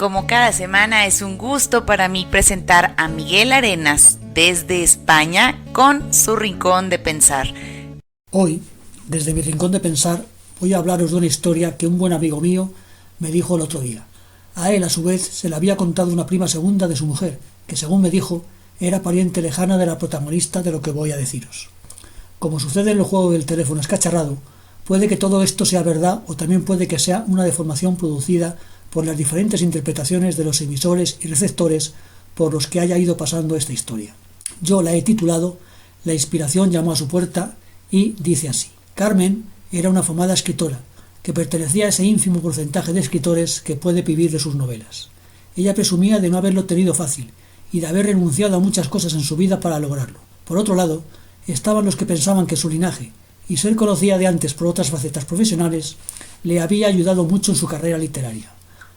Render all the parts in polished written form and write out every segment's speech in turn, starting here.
Como cada semana es un gusto para mí presentar a Miguel Arenas desde España con su Rincón de Pensar. Hoy, desde mi Rincón de Pensar, voy a hablaros de una historia que un buen amigo mío me dijo el otro día. A él, a su vez, se le había contado una prima segunda de su mujer, que según me dijo, era pariente lejana de la protagonista de lo que voy a deciros. Como sucede en el juego del teléfono escacharrado, puede que todo esto sea verdad o también puede que sea una deformación producida por las diferentes interpretaciones de los emisores y receptores por los que haya ido pasando esta historia. Yo la he titulado La inspiración llamó a su puerta y dice así. Carmen era una afamada escritora que pertenecía a ese ínfimo porcentaje de escritores que puede vivir de sus novelas. Ella presumía de no haberlo tenido fácil y de haber renunciado a muchas cosas en su vida para lograrlo. Por otro lado, estaban los que pensaban que su linaje y ser conocida de antes por otras facetas profesionales le había ayudado mucho en su carrera literaria.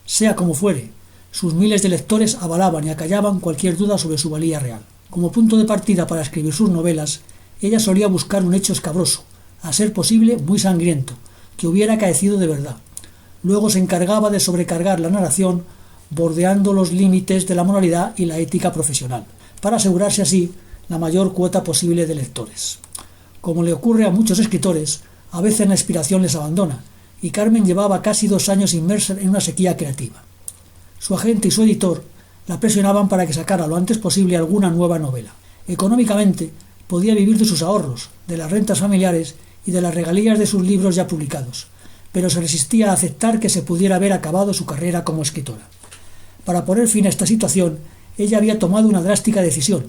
Sea como fuere, sus miles de lectores avalaban y acallaban cualquier duda sobre su valía real. Como punto de partida para escribir sus novelas, ella solía buscar un hecho escabroso, a ser posible muy sangriento, que hubiera acaecido de verdad. Luego se encargaba de sobrecargar la narración, bordeando los límites de la moralidad y la ética profesional, para asegurarse así la mayor cuota posible de lectores. Como le ocurre a muchos escritores, a veces la inspiración les abandona, y Carmen llevaba casi 2 años inmersa en una sequía creativa. Su agente y su editor la presionaban para que sacara lo antes posible alguna nueva novela. Económicamente, podía vivir de sus ahorros, de las rentas familiares y de las regalías de sus libros ya publicados, pero se resistía a aceptar que se pudiera haber acabado su carrera como escritora. Para poner fin a esta situación, ella había tomado una drástica decisión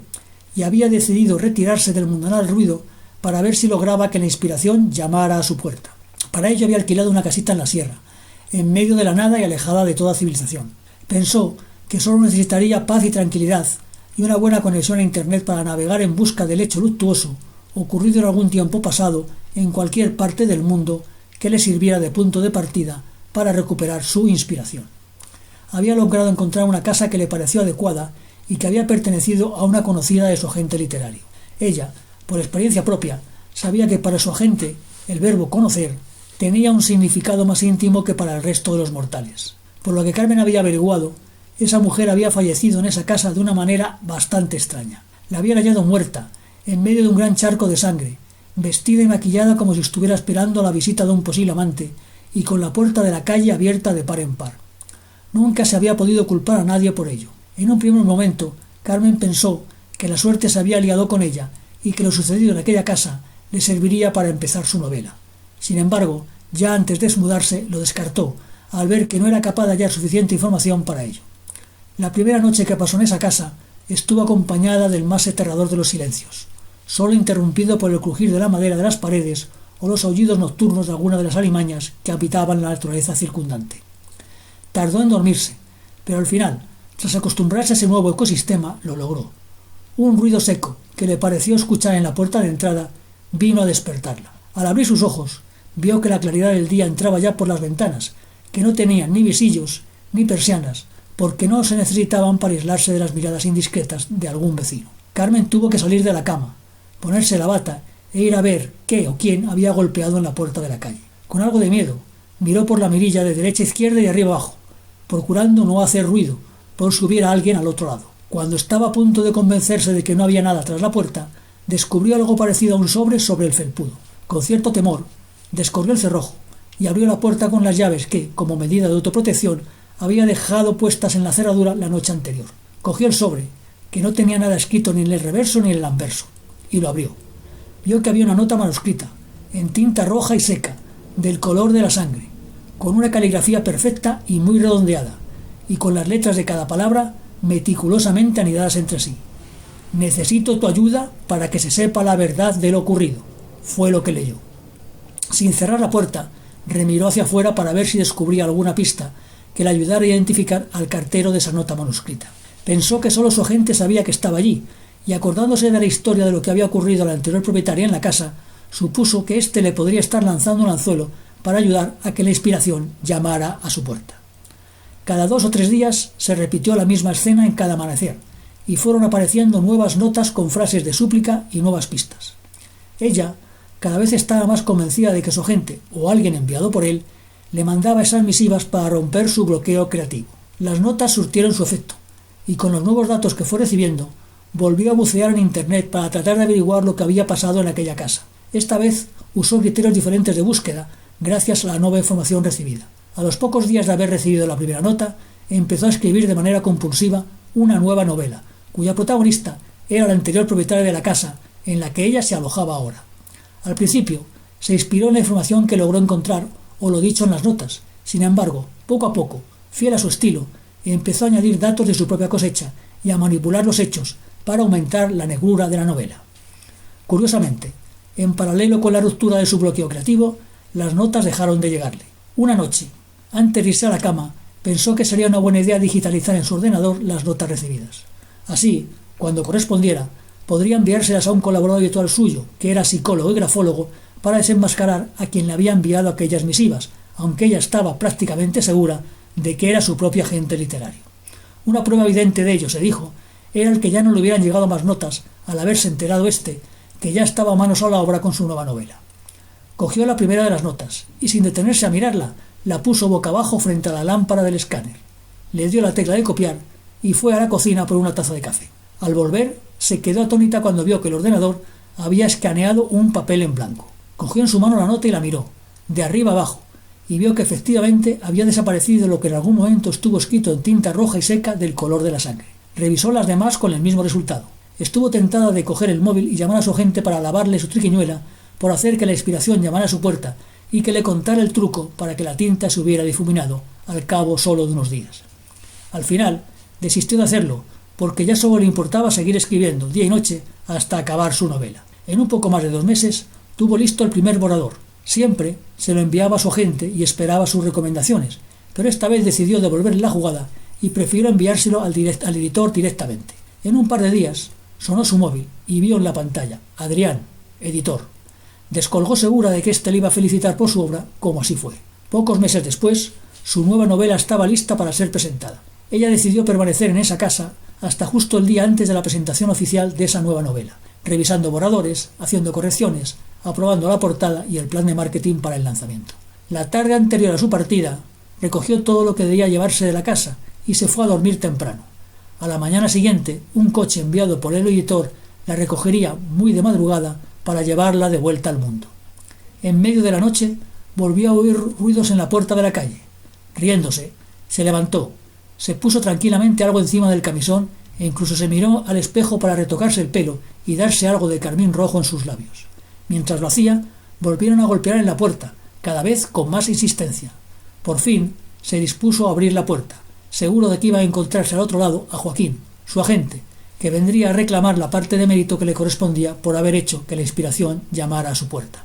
y había decidido retirarse del mundanal ruido para ver si lograba que la inspiración llamara a su puerta. Para ello había alquilado una casita en la sierra, en medio de la nada y alejada de toda civilización. Pensó que solo necesitaría paz y tranquilidad y una buena conexión a Internet para navegar en busca del hecho luctuoso, ocurrido en algún tiempo pasado, en cualquier parte del mundo, que le sirviera de punto de partida para recuperar su inspiración. Había logrado encontrar una casa que le pareció adecuada y que había pertenecido a una conocida de su agente literario. Ella, por experiencia propia, sabía que para su agente el verbo conocer tenía un significado más íntimo que para el resto de los mortales. Por lo que Carmen había averiguado, esa mujer había fallecido en esa casa de una manera bastante extraña. La habían hallado muerta, en medio de un gran charco de sangre, vestida y maquillada como si estuviera esperando la visita de un posible amante y con la puerta de la calle abierta de par en par. Nunca se había podido culpar a nadie por ello. En un primer momento, Carmen pensó que la suerte se había aliado con ella y que lo sucedido en aquella casa le serviría para empezar su novela. Sin embargo, ya antes de mudarse lo descartó, al ver que no era capaz de hallar suficiente información para ello. La primera noche que pasó en esa casa estuvo acompañada del más aterrador de los silencios, solo interrumpido por el crujir de la madera de las paredes o los aullidos nocturnos de alguna de las alimañas que habitaban la naturaleza circundante. Tardó en dormirse, pero al final, tras acostumbrarse a ese nuevo ecosistema, lo logró. Un ruido seco, que le pareció escuchar en la puerta de entrada, vino a despertarla. Al abrir sus ojos, vio que la claridad del día entraba ya por las ventanas, que no tenían ni visillos ni persianas, porque no se necesitaban para aislarse de las miradas indiscretas de algún vecino. Carmen tuvo que salir de la cama, ponerse la bata e ir a ver qué o quién había golpeado en la puerta de la calle. Con algo de miedo, miró por la mirilla de derecha a izquierda y arriba abajo, procurando no hacer ruido, por si hubiera alguien al otro lado. Cuando estaba a punto de convencerse de que no había nada tras la puerta, descubrió algo parecido a un sobre el felpudo. Con cierto temor, descorrió el cerrojo y abrió la puerta con las llaves que, como medida de autoprotección, había dejado puestas en la cerradura la noche anterior. Cogió el sobre, que no tenía nada escrito ni en el reverso ni en el anverso, y lo abrió. Vio que había una nota manuscrita, en tinta roja y seca, del color de la sangre, con una caligrafía perfecta y muy redondeada, y con las letras de cada palabra meticulosamente anidadas entre sí. «Necesito tu ayuda para que se sepa la verdad de lo ocurrido», fue lo que leyó. Sin cerrar la puerta, remiró hacia afuera para ver si descubría alguna pista que le ayudara a identificar al cartero de esa nota manuscrita. Pensó que solo su agente sabía que estaba allí, y acordándose de la historia de lo que había ocurrido a la anterior propietaria en la casa, supuso que éste le podría estar lanzando un anzuelo para ayudar a que la inspiración llamara a su puerta. Cada 2 o 3 días se repitió la misma escena en cada amanecer, y fueron apareciendo nuevas notas con frases de súplica y nuevas pistas. Ella cada vez estaba más convencida de que su agente, o alguien enviado por él, le mandaba esas misivas para romper su bloqueo creativo. Las notas surtieron su efecto, y con los nuevos datos que fue recibiendo, volvió a bucear en Internet para tratar de averiguar lo que había pasado en aquella casa. Esta vez usó criterios diferentes de búsqueda gracias a la nueva información recibida. A los pocos días de haber recibido la primera nota, empezó a escribir de manera compulsiva una nueva novela, cuya protagonista era la anterior propietaria de la casa en la que ella se alojaba ahora. Al principio, se inspiró en la información que logró encontrar o lo dicho en las notas. Sin embargo, poco a poco, fiel a su estilo, empezó a añadir datos de su propia cosecha y a manipular los hechos para aumentar la negrura de la novela. Curiosamente, en paralelo con la ruptura de su bloqueo creativo, las notas dejaron de llegarle. Una noche, antes de irse a la cama, pensó que sería una buena idea digitalizar en su ordenador las notas recibidas. Así, cuando correspondiera, podría enviárselas a un colaborador habitual suyo, que era psicólogo y grafólogo, para desenmascarar a quien le había enviado aquellas misivas, aunque ella estaba prácticamente segura de que era su propio agente literario. Una prueba evidente de ello, se dijo, era el que ya no le hubieran llegado más notas al haberse enterado que ya estaba manos a la obra con su nueva novela. Cogió la primera de las notas y, sin detenerse a mirarla, la puso boca abajo frente a la lámpara del escáner. Le dio la tecla de copiar y fue a la cocina por una taza de café. Al volver, se quedó atónita cuando vio que el ordenador había escaneado un papel en blanco. Cogió en su mano la nota y la miró, de arriba abajo, y vio que efectivamente había desaparecido lo que en algún momento estuvo escrito en tinta roja y seca del color de la sangre. Revisó las demás con el mismo resultado. Estuvo tentada de coger el móvil y llamar a su agente para alabarle su triquiñuela por hacer que la inspiración llamara a su puerta y que le contara el truco para que la tinta se hubiera difuminado al cabo solo de unos días. Al final, desistió de hacerlo, porque ya solo le importaba seguir escribiendo día y noche hasta acabar su novela. En un poco más de 2 meses, tuvo listo el primer borrador. Siempre se lo enviaba a su agente y esperaba sus recomendaciones, pero esta vez decidió devolverle la jugada y prefirió enviárselo al editor directamente. En un par de días, sonó su móvil y vio en la pantalla: Adrián, editor. Descolgó segura de que éste le iba a felicitar por su obra, como así fue. Pocos meses después, su nueva novela estaba lista para ser presentada. Ella decidió permanecer en esa casa hasta justo el día antes de la presentación oficial de esa nueva novela, revisando borradores, haciendo correcciones, aprobando la portada y el plan de marketing para el lanzamiento. La tarde anterior a su partida, recogió todo lo que debía llevarse de la casa y se fue a dormir temprano. A la mañana siguiente, un coche enviado por el editor la recogería muy de madrugada para llevarla de vuelta al mundo. En medio de la noche, volvió a oír ruidos en la puerta de la calle. Riéndose, se levantó, se puso tranquilamente algo encima del camisón e incluso se miró al espejo para retocarse el pelo y darse algo de carmín rojo en sus labios. Mientras lo hacía, volvieron a golpear en la puerta, cada vez con más insistencia. Por fin, se dispuso a abrir la puerta, seguro de que iba a encontrarse al otro lado a Joaquín, su agente, que vendría a reclamar la parte de mérito que le correspondía por haber hecho que la inspiración llamara a su puerta.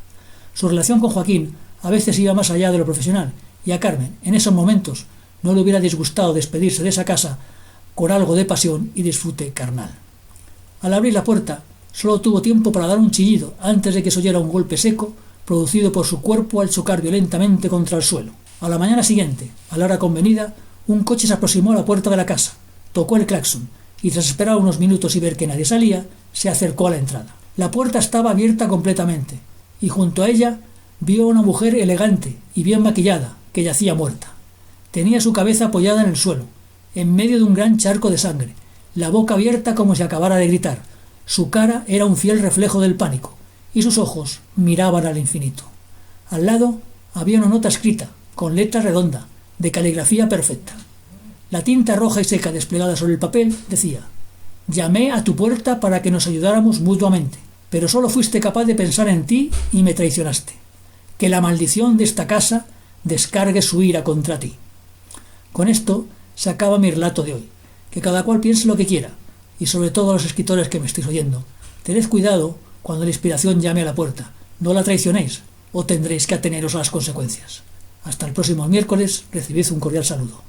Su relación con Joaquín a veces iba más allá de lo profesional, y a Carmen, en esos momentos, no le hubiera disgustado despedirse de esa casa con algo de pasión y disfrute carnal. Al abrir la puerta, solo tuvo tiempo para dar un chillido antes de que se oyera un golpe seco producido por su cuerpo al chocar violentamente contra el suelo. A la mañana siguiente, a la hora convenida, un coche se aproximó a la puerta de la casa, tocó el claxon y, tras esperar unos minutos y ver que nadie salía, se acercó a la entrada. La puerta estaba abierta completamente y junto a ella vio a una mujer elegante y bien maquillada que yacía muerta. Tenía su cabeza apoyada en el suelo, en medio de un gran charco de sangre, la boca abierta como si acabara de gritar. Su cara era un fiel reflejo del pánico, y sus ojos miraban al infinito. Al lado había una nota escrita, con letra redonda, de caligrafía perfecta. La tinta roja y seca desplegada sobre el papel decía: «Llamé a tu puerta para que nos ayudáramos mutuamente, pero solo fuiste capaz de pensar en ti y me traicionaste. Que la maldición de esta casa descargue su ira contra ti». Con esto se acaba mi relato de hoy. Que cada cual piense lo que quiera, y sobre todo a los escritores que me estéis oyendo, tened cuidado cuando la inspiración llame a la puerta. No la traicionéis, o tendréis que ateneros a las consecuencias. Hasta el próximo miércoles, recibid un cordial saludo.